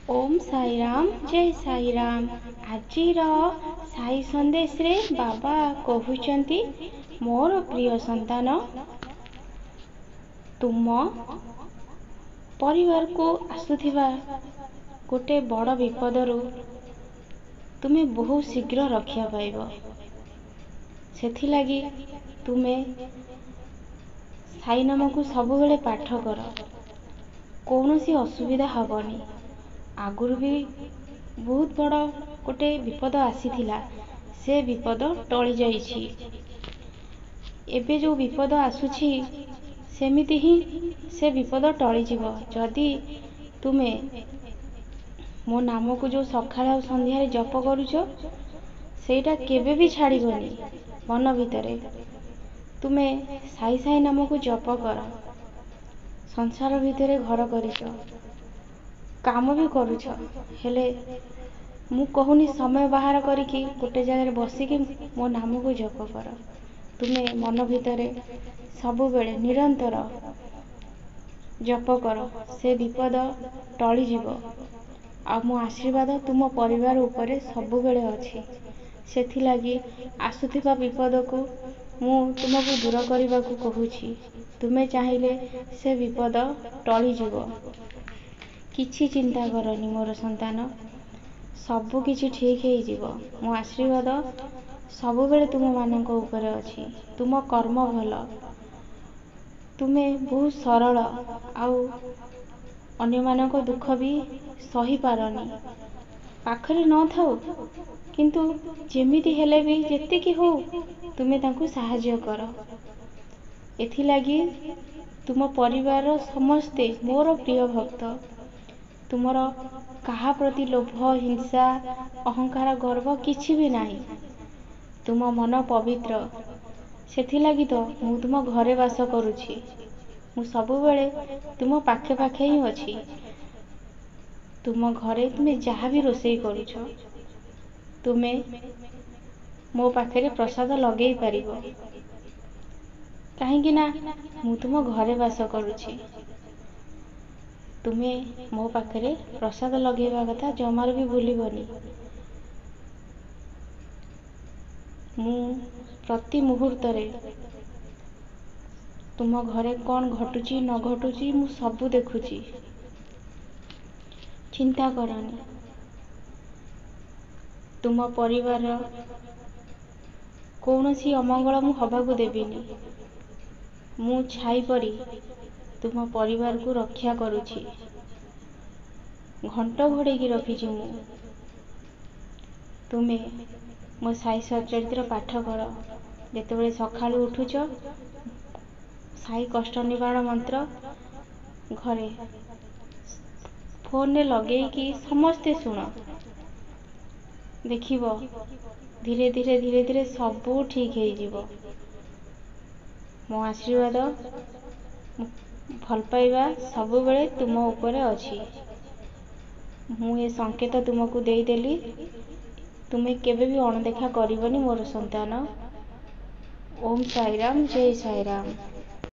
ओम साई राम जय साई राम। आजिर साई संदेश रे बाबा कहउचंती मोर प्रिय संतान तुम परिवार को आसुथिबा गोटे बड़ विपदरू तुमे बहुत शीघ्र रक्षा पाइब। सेथिलागी तुमे साई नाम को सबु बेले पाठ कर, कौनसी असुविधा हबनी। आगुरु भी बहुत बड़ गोटे विपद आसीथिला, से विपद टली जाइछि। एबे जो विपद आसुछि सेमिति ही से विपद टली जीव जदि तुमे मो नाम को जो सकाळ और संध्या रे जप करूछ सेटा केबे भी छाड़ीबनी। मन भितरे तुमे साई साई नाम को जप कर। संसार भितरे घर करिछ, काम भी करूछ, हेले मु कहूनी समय बाहर करिकी गोटे जगह बसिकी मो नाम को जप कर। तुमे मन भितरे सबु बेले निरंतर जप कर, से विपद टली जीव। आ मो आशीर्वाद तुम परिवार उपरे सबु बेले अछि। सेथिलागी आसुथिबा विपद को मु तुमको दूर करने को कहूछि। तुमे चाहिले से विपद टली जीव। किछि चिंता करनी मोर संतान, सबु किछि ठीक हे जीव। मो आशीर्वाद सबु बेले तुम मानक ऊपर अछि। तुम कर्म भल, तुमे बहुत सरल आउ अन्य मानक दुख भी सही पारनी। पाखरे न थाउ किंतु जेमिति हेले भी जेतिकी हो तुमे तांको सहाय्य कर। एथिलागी तुम परिवार समस्ते मोर प्रिय भक्त। तुमर कहा प्रति लोभ हिंसा अहंकार गर्व किछि भी नाही। तुम मन पवित्र, सेथिलागी तो मु तुम घरे वास करूछि। मु सबु बेले तुम पाखे पाखे ही अछि। तुम घरे तुमे जहा भी रोषेई करूछ तुमे मो पाखरे प्रसाद लगेई पारिबो, काहेकि ना मु तुम घरे वास करूछि। तुमे मो पाखरे प्रसाद लगेवा कथा जमार भी भूलिबनी। मु प्रति मुहूर्त रे तुम घरे कौन घटुची न घटुची मु सबु देखुची। चिंता करनी, तुम परिवार कौनसी अमंगल मु हबाकू देबिनी। मु छाई परी तुम परिवार को रक्षा करुछि। घंट घोड़े की रखिछि मु। तुमे मो साई सचरित्र पाठ कर। जेतेबेले सकाळु उठुछ साई कष्ट निवारण मंत्र घरे फोन ने लगेई समस्ते सुन, देखिबो धीरे धीरे धीरे धीरे सबू ठीक हो जीवो। मो आशीर्वाद भल पाइबा सबु बेले तुम ऊपर अछि। मु ए संकेत तुमको देई देली, तुमे केबे भी अणदेखा करिवनी मोर संतान। ओम साई राम जय साई राम।